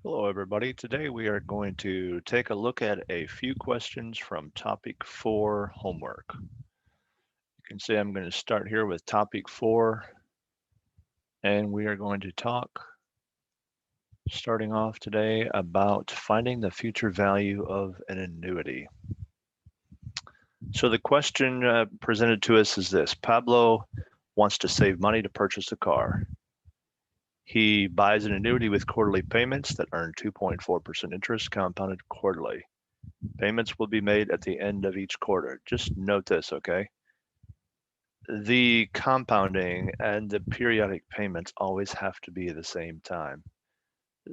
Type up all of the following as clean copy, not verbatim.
Hello, everybody. Today we are going to take a look at a few questions from topic 4 homework. You can see I'm going to start here with topic 4, and we are going to talk, starting off today, about finding the future value of an annuity. So the question presented to us is this: Pablo wants to save money to purchase a car. He buys an annuity with quarterly payments that earn 2.4% interest compounded quarterly. Payments will be made at the end of each quarter. Just note this, okay? The compounding and the periodic payments always have to be at the same time.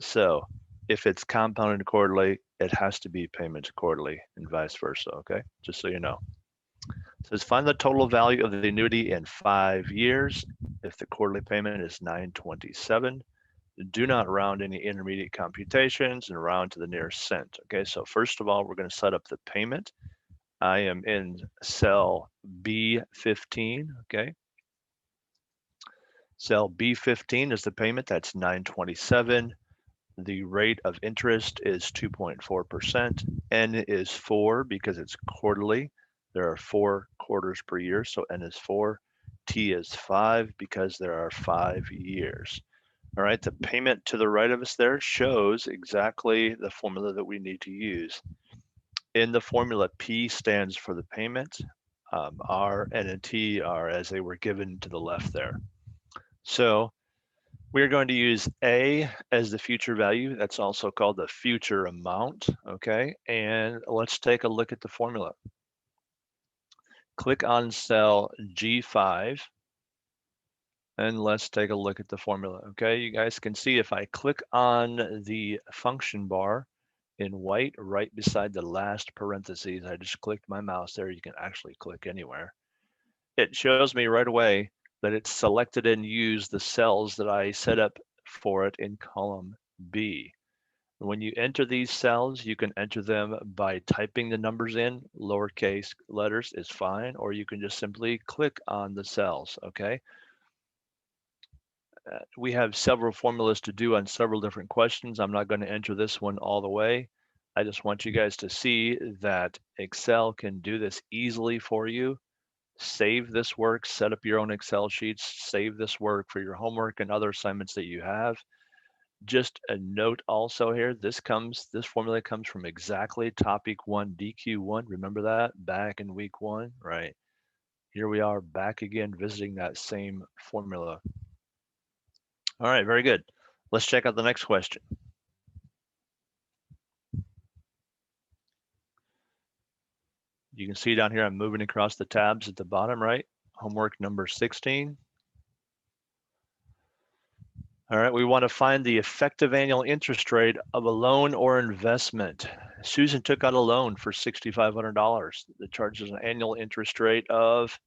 So if it's compounded quarterly, it has to be payments quarterly and vice versa, okay? Just so you know. It says find the total value of the annuity in 5 years. If the quarterly payment is $9.27, do not round any intermediate computations and round to the nearest cent. Okay, so first of all, we're going to set up the payment. I am in cell B15, okay? Cell B15 is the payment, that's $9.27. The rate of interest is 2.4%. N is 4 because it's quarterly. There are 4 quarters per year, so N is 4. T is 5 because there are 5 years. All right, the payment to the right of us there shows exactly the formula that we need to use. In the formula, P stands for the payment. R, N, and T are as they were given to the left there. So we're going to use A as the future value. That's also called the future amount, okay? And let's take a look at the formula. Click on cell G5, and let's take a look at the formula, okay? You guys can see if I click on the function bar in white right beside the last parentheses, I just clicked my mouse there. You can actually click anywhere. It shows me right away that it's selected and used the cells that I set up for it in column B. When you enter these cells, you can enter them by typing the numbers in. Lowercase letters is fine, or you can just simply click on the cells, okay? We have several formulas to do on several different questions. I'm not going to enter this one all the way. I just want you guys to see that Excel can do this easily for you. Save this work, set up your own Excel sheets, save this work for your homework and other assignments that you have. Just a note also here, this formula comes from exactly topic 1, DQ1. Remember that back in week 1, right? Here we are back again visiting that same formula. All right, very good. Let's check out the next question. You can see down here, I'm moving across the tabs at the bottom right. Homework number 16. All right, we want to find the effective annual interest rate of a loan or investment. Susan took out a loan for $6,500 that charges an annual interest rate of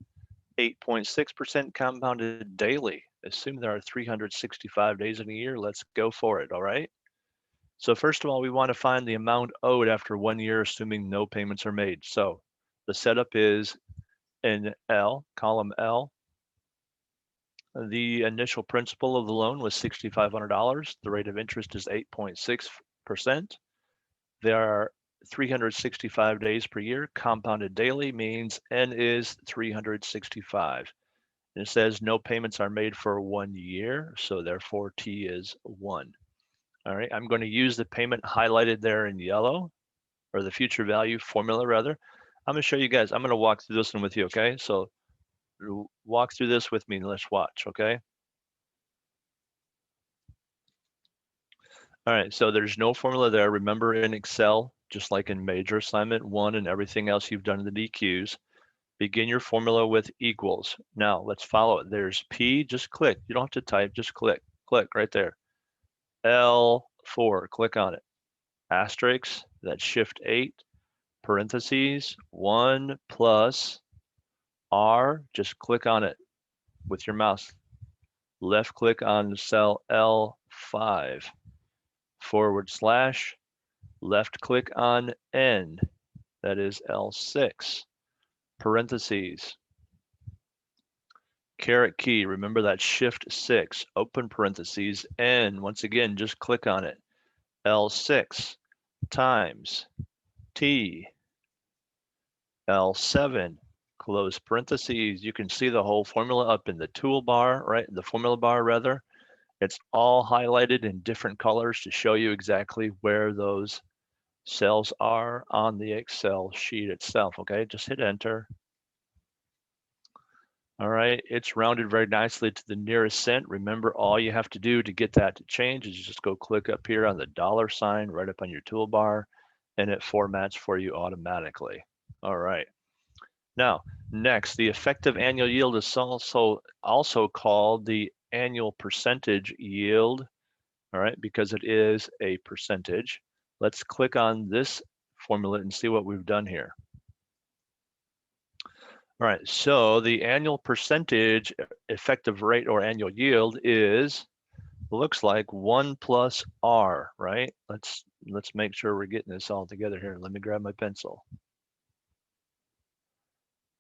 8.6% compounded daily. Assume there are 365 days in a year. Let's go for it, all right? So first of all, we want to find the amount owed after 1 year, assuming no payments are made. So the setup is in L, column L. The initial principal of the loan was $6,500. The rate of interest is 8.6%. There are 365 days per year. Compounded daily means N is 365. And it says no payments are made for 1 year, so therefore T is 1. All right, I'm going to use the payment highlighted there in yellow, or the future value formula rather. I'm going to show you guys. I'm going to walk through this one with you, okay? So walk through this with me and let's watch, okay? All right, so there's no formula there. Remember in Excel, just like in major assignment 1 and everything else you've done in the DQs, begin your formula with equals. Now let's follow it. There's P, just click. You don't have to type, just click. Click right there. L4, click on it. Asterisk, that's shift 8, parentheses, 1 plus R, just click on it with your mouse. Left click on cell L5, /, left click on N, that is L6, parentheses, caret key, remember that shift 6, open parentheses, N, once again, just click on it. L6 times T L7, close parentheses. You can see the whole formula up in the toolbar, right? The formula bar rather. It's all highlighted in different colors to show you exactly where those cells are on the Excel sheet itself, okay? Just hit enter. All right, it's rounded very nicely to the nearest cent. Remember, all you have to do to get that to change is just go click up here on the dollar sign right up on your toolbar, and it formats for you automatically. All right. Now, next, the effective annual yield is also called the annual percentage yield, all right, because it is a percentage. Let's click on this formula and see what we've done here. All right, so the annual percentage effective rate or annual yield looks like 1 plus R, right? Let's make sure we're getting this all together here. Let me grab my pencil.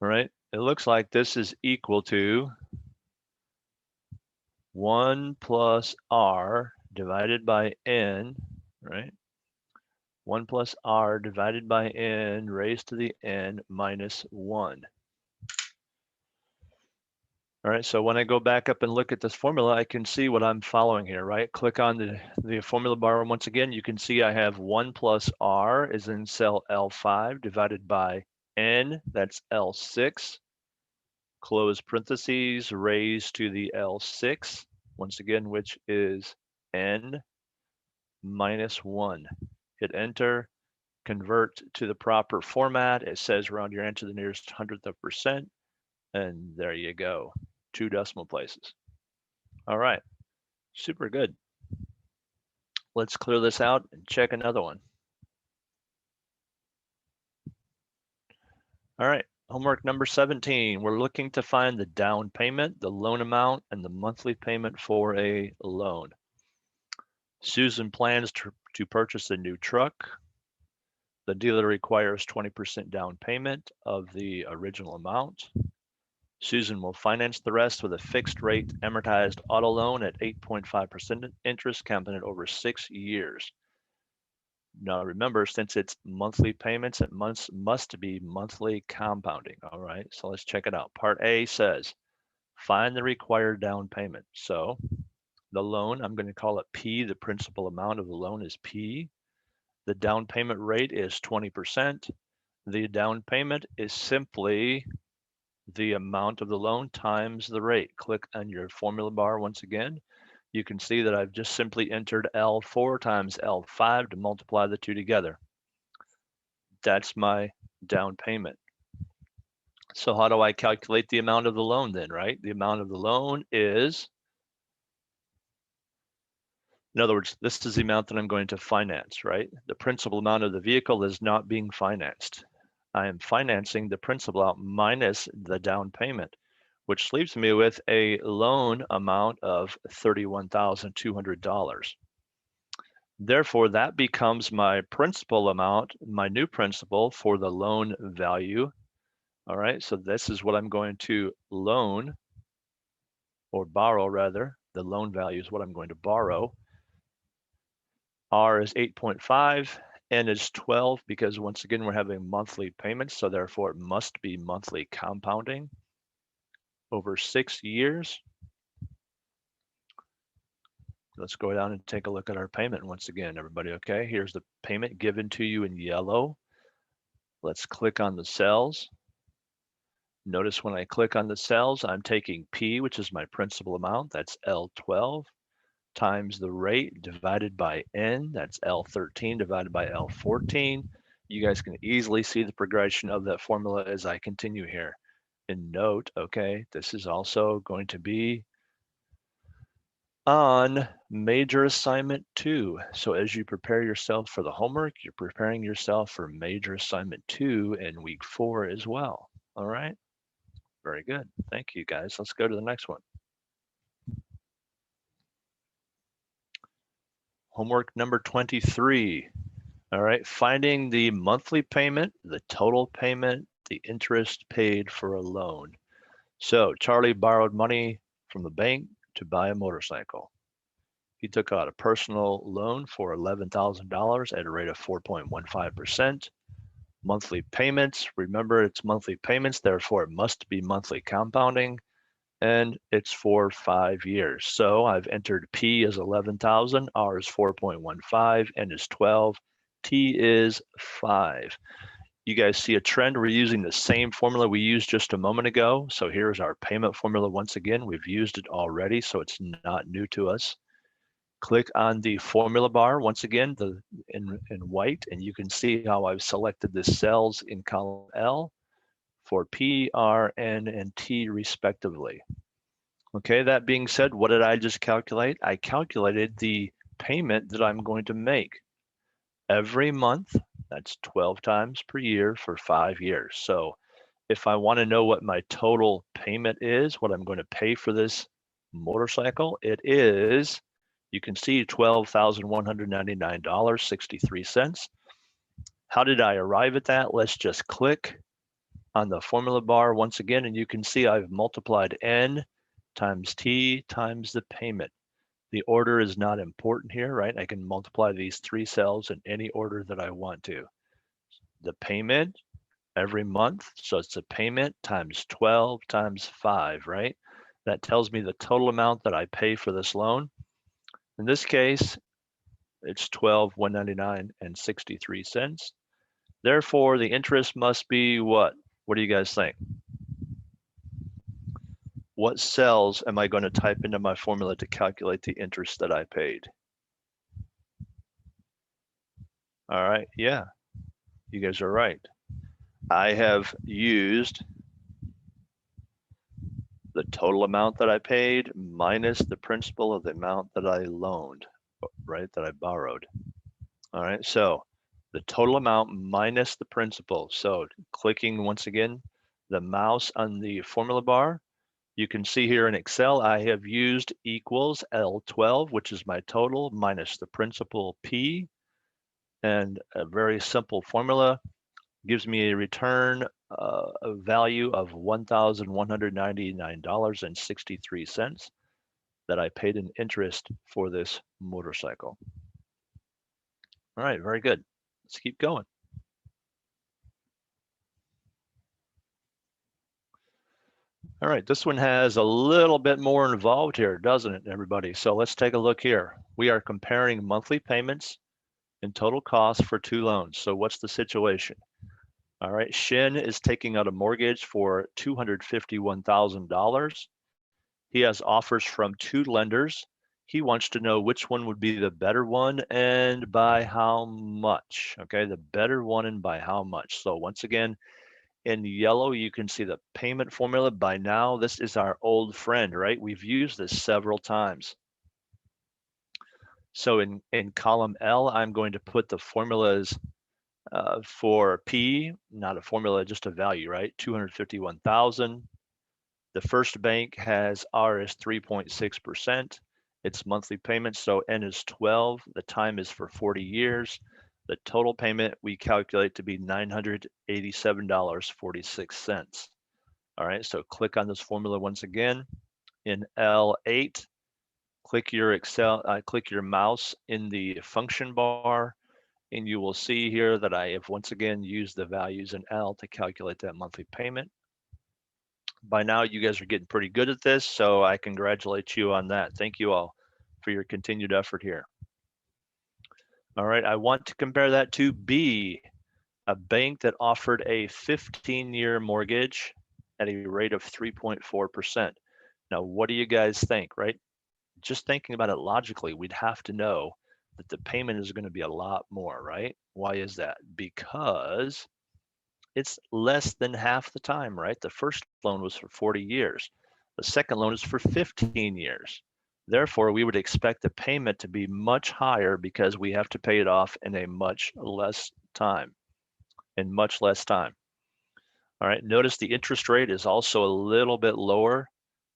All right, it looks like this is equal to 1 plus R divided by N, right? 1 plus R divided by N raised to the N minus 1. All right, so when I go back up and look at this formula, I can see what I'm following here, right? Click on the formula bar once again. You can see I have 1 plus R is in cell L5 divided by N, that's L6, close parentheses, raised to the L6, once again, which is N minus 1. Hit enter, convert to the proper format. It says round your N to the nearest hundredth of percent, and there you go. 2 decimal places. All right, super good. Let's clear this out and check another one. All right, homework number 17. We're looking to find the down payment, the loan amount, and the monthly payment for a loan. Susan plans to purchase a new truck. The dealer requires 20% down payment of the original amount. Susan will finance the rest with a fixed rate amortized auto loan at 8.5% interest compounded over 6 years. Now remember, since it's monthly payments, it must be monthly compounding. All right, so let's check it out. Part A says, find the required down payment. So the loan, I'm going to call it P. The principal amount of the loan is P. The down payment rate is 20%. The down payment is simply the amount of the loan times the rate. Click on your formula bar once again. You can see that I've just simply entered L4 times L5 to multiply the two together. That's my down payment. So how do I calculate the amount of the loan then, right? The amount of the loan is, in other words, this is the amount that I'm going to finance, right? The principal amount of the vehicle is not being financed. I am financing the principal out minus the down payment, which leaves me with a loan amount of $31,200. Therefore, that becomes my principal amount, my new principal for the loan value. All right, so this is what I'm going to loan, or borrow rather. The loan value is what I'm going to borrow. R is 8.5, N is 12, because once again, we're having monthly payments, so therefore it must be monthly compounding over 6 years. Let's go down and take a look at our payment once again, everybody, okay? Here's the payment given to you in yellow. Let's click on the cells. Notice when I click on the cells, I'm taking P, which is my principal amount, that's L12, times the rate divided by N, that's L13 divided by L14. You guys can easily see the progression of that formula as I continue here. And note, okay, this is also going to be on major assignment 2. So as you prepare yourself for the homework, you're preparing yourself for major assignment 2 in week 4 as well. All right, very good. Thank you guys. Let's go to the next one. Homework number 23. All right, finding the monthly payment, the total payment, the interest paid for a loan. So Charlie borrowed money from the bank to buy a motorcycle. He took out a personal loan for $11,000 at a rate of 4.15%. Monthly payments, remember it's monthly payments, therefore it must be monthly compounding, and it's for 5 years. So I've entered P as 11,000, R is 4.15, N is 12, T is 5. You guys see a trend? We're using the same formula we used just a moment ago. So here's our payment formula once again. We've used it already, so it's not new to us. Click on the formula bar once again, in white, and you can see how I've selected the cells in column L for P, R, N, and T respectively. Okay, that being said, what did I just calculate? I calculated the payment that I'm going to make every month. That's 12 times per year for 5 years. So if I want to know what my total payment is, what I'm going to pay for this motorcycle, it is, you can see $12,199.63. How did I arrive at that? Let's just click on the formula bar once again, and you can see I've multiplied N times T times the payment. The order is not important here, right? I can multiply these 3 cells in any order that I want to. The payment every month, so it's the payment times 12 times 5, right? That tells me the total amount that I pay for this loan. In this case, it's $12,199.63. Therefore, the interest must be what? What do you guys think? What cells am I going to type into my formula to calculate the interest that I paid? All right, yeah, you guys are right. I have used the total amount that I paid minus the principal of the amount that I loaned, right, that I borrowed. All right, so the total amount minus the principal. So clicking once again, the mouse on the formula bar, you can see here in Excel, I have used equals L12, which is my total, minus the principal P, and a very simple formula gives me a return a value of $1,199.63 that I paid in interest for this motorcycle. All right, very good. Let's keep going. All right, this one has a little bit more involved here, doesn't it, everybody? So let's take a look here. We are comparing monthly payments and total costs for 2 loans. So what's the situation? All right, Shin is taking out a mortgage for $251,000. He has offers from 2 lenders. He wants to know which one would be the better one and by how much. Okay, the better one and by how much. So once again, in yellow, you can see the payment formula. By now, this is our old friend, right? We've used this several times. So in column L, I'm going to put the formulas for P, not a formula, just a value, right? 251,000. The first bank has R as 3.6%. Its monthly payment, so N is 12. The time is for 40 years. The total payment we calculate to be $987.46. All right, so click on this formula once again. In L8, click your mouse in the function bar, and you will see here that I have once again used the values in L to calculate that monthly payment. By now, you guys are getting pretty good at this, so I congratulate you on that. Thank you all for your continued effort here. All right, I want to compare that to B, a bank that offered a 15-year mortgage at a rate of 3.4%. Now, what do you guys think, right? Just thinking about it logically, we'd have to know that the payment is going to be a lot more, right? Why is that? Because it's less than half the time, right? The first loan was for 40 years. The second loan is for 15 years. Therefore, we would expect the payment to be much higher because we have to pay it off in a much less time. All right, notice the interest rate is also a little bit lower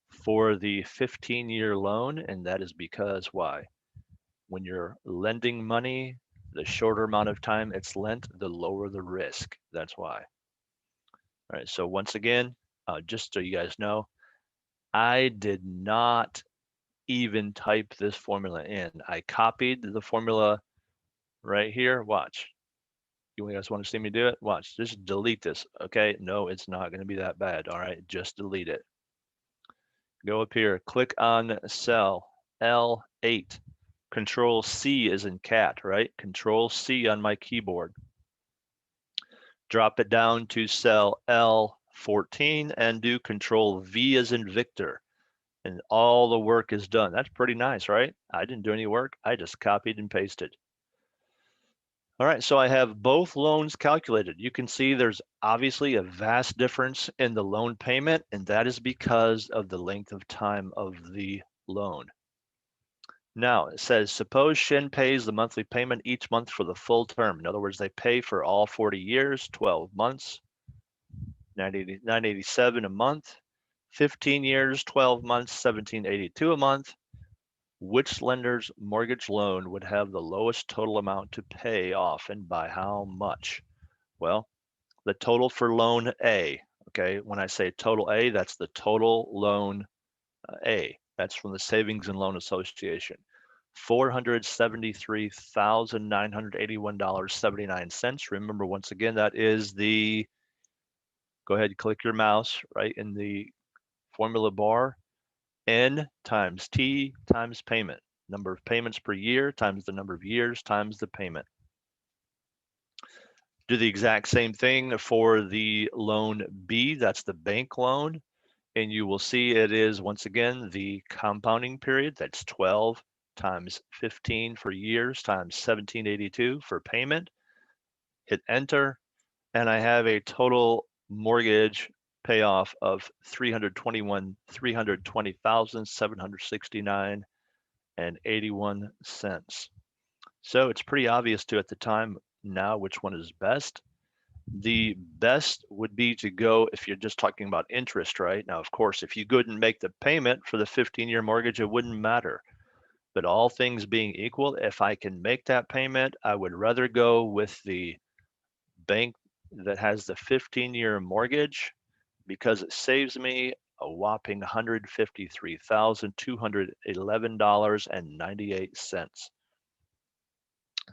for the 15-year loan, and that is because why? When you're lending money, the shorter amount of time it's lent, the lower the risk. That's why. All right, so once again, just so you guys know, I did not even type this formula in. I copied the formula right here. Watch. You guys want to see me do it? Watch. Just delete this. Okay. No, it's not going to be that bad. All right. Just delete it. Go up here. Click on cell L8. Control C is in cat, right? Control C on my keyboard. Drop it down to cell L14 and do Control V as in Victor. And all the work is done. That's pretty nice, right? I didn't do any work. I just copied and pasted. All right, so I have both loans calculated. You can see there's obviously a vast difference in the loan payment, and that is because of the length of time of the loan. Now, it says, suppose Shin pays the monthly payment each month for the full term. In other words, they pay for all 40 years, 12 months, $987 a month, 15 years, 12 months, $1782 a month. Which lender's mortgage loan would have the lowest total amount to pay off and by how much? Well, the total for loan A, okay, when I say total A, that's the total loan A. That's from the Savings and Loan Association. $473,981.79. Remember, once again, that is the, go ahead and click your mouse right in the formula bar, N times T times payment. Number of payments per year times the number of years times the payment. Do the exact same thing for the loan B, that's the bank loan. And you will see it is, once again, the compounding period, that's 12 times 15 for years times 1782 for payment. Hit enter, and I have a total mortgage payoff of $320,769.81. So it's pretty obvious to at the time now which one is best. The best would be to go, if you're just talking about interest, right? Now, of course, if you couldn't make the payment for the 15-year mortgage, it wouldn't matter. But all things being equal, if I can make that payment, I would rather go with the bank that has the 15-year mortgage because it saves me a whopping $153,211.98.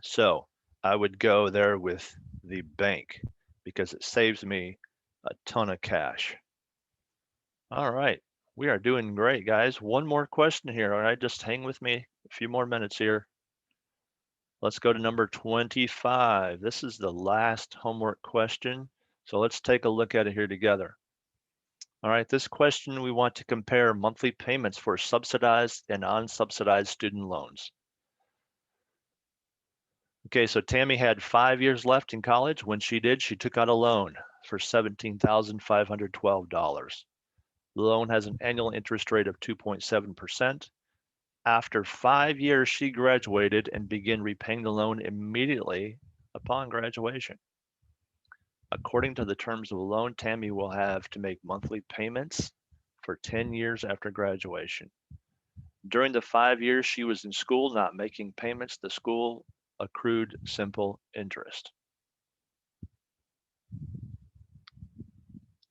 So I would go there with the bank because it saves me a ton of cash. All right, we are doing great, guys. One more question here. All right, just hang with me a few more minutes here. Let's go to number 25. This is the last homework question. So let's take a look at it here together. All right, this question, we want to compare monthly payments for subsidized and unsubsidized student loans. Okay, so Tammy had 5 years left in college. When she did, she took out a loan for $17,512. The loan has an annual interest rate of 2.7%. After 5 years, she graduated and began repaying the loan immediately upon graduation. According to the terms of the loan, Tammy will have to make monthly payments for 10 years after graduation. During the 5 years she was in school not making payments, the school accrued simple interest.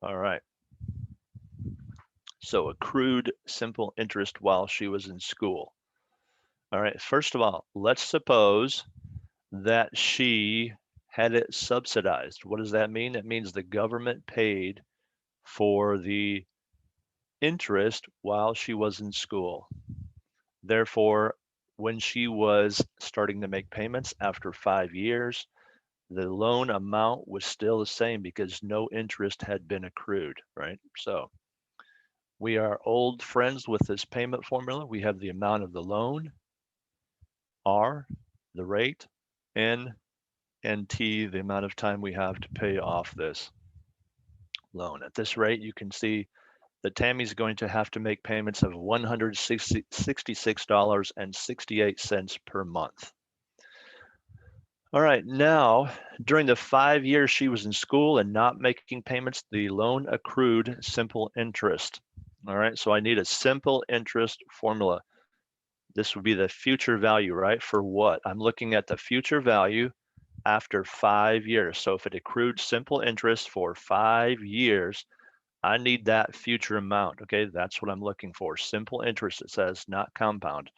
All right. So accrued simple interest while she was in school. All right, first of all, let's suppose that she had it subsidized. What does that mean? It means the government paid for the interest while she was in school. Therefore, when she was starting to make payments after 5 years, the loan amount was still the same because no interest had been accrued, right? So we are old friends with this payment formula. We have the amount of the loan, R, the rate, N, and T, the amount of time we have to pay off this loan. At this rate, you can see that Tammy's going to have to make payments of $166.68 per month. All right, now, during the 5 years she was in school and not making payments, the loan accrued simple interest. All right, so I need a simple interest formula. This would be the future value, right? For what? I'm looking at the future value after 5 years. So if it accrued simple interest for 5 years, I need that future amount. Okay, that's what I'm looking for. Simple interest, it says, not compound.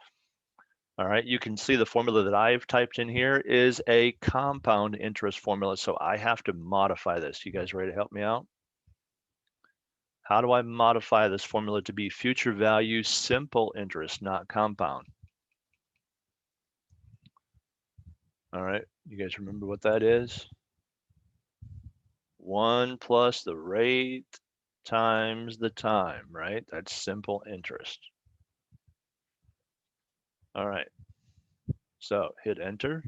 All right, you can see the formula that I've typed in here is a compound interest formula, so I have to modify this. You guys ready to help me out? How do I modify this formula to be future value simple interest, not compound? All right, you guys remember what that is? 1 plus the rate times the time, right? That's simple interest. All right, so hit enter,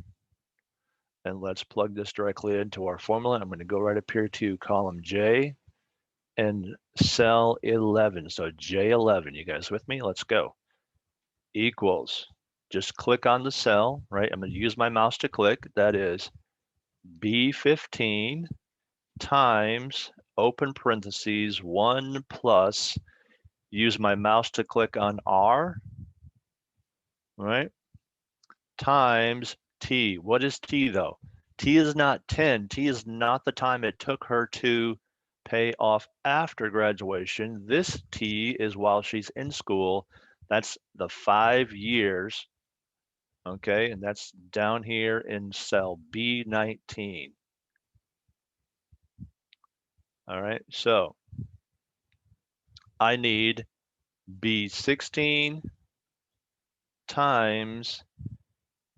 and let's plug this directly into our formula. I'm going to go right up here to column J and cell 11. So J11, you guys with me? Let's go. Equals, just click on the cell, right? I'm going to use my mouse to click. That is B15 times, open parentheses, 1 plus, use my mouse to click on R, right? Times T. What is T though? T is not 10. T is not the time it took her to pay off after graduation. This T is while she's in school. That's the 5 years. Okay, and that's down here in cell B19. All right, so I need B16 times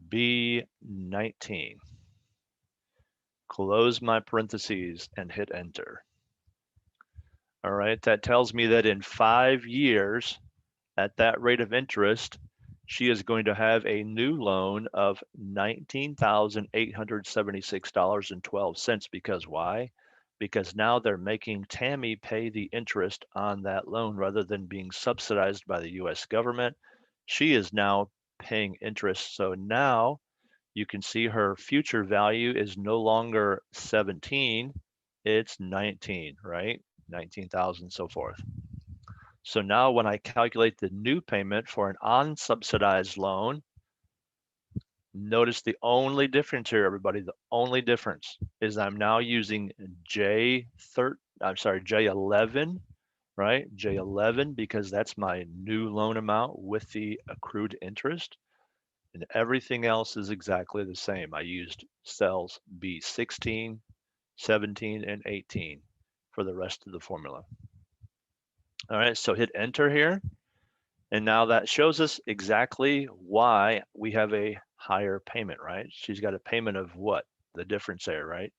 B19. Close my parentheses and hit enter. All right, that tells me that in 5 years, at that rate of interest, she is going to have a new loan of $19,876.12. Because why? Because now they're making Tammy pay the interest on that loan rather than being subsidized by the US government. She is now paying interest. So now you can see her future value is no longer 17, it's 19, right? 19,000, so forth. So now when I calculate the new payment for an unsubsidized loan, notice the only difference here, everybody, the only difference is I'm now using J11, right? J11, because that's my new loan amount with the accrued interest. And everything else is exactly the same. I used cells B16, 17, and 18 for the rest of the formula. All right, so hit enter here. And now that shows us exactly why we have a higher payment, right? She's got a payment of what? The difference there, right?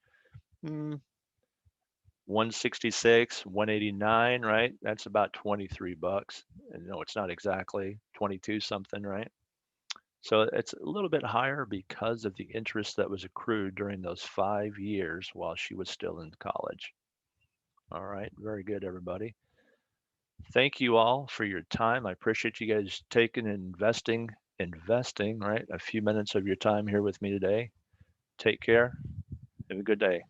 166, 189, right? That's about 23 bucks. And no, it's not exactly 22 something, right? So it's a little bit higher because of the interest that was accrued during those 5 years while she was still in college. All right, very good, everybody. Thank you all for your time. I appreciate you guys taking and investing, right? A few minutes of your time here with me today. Take care. Have a good day.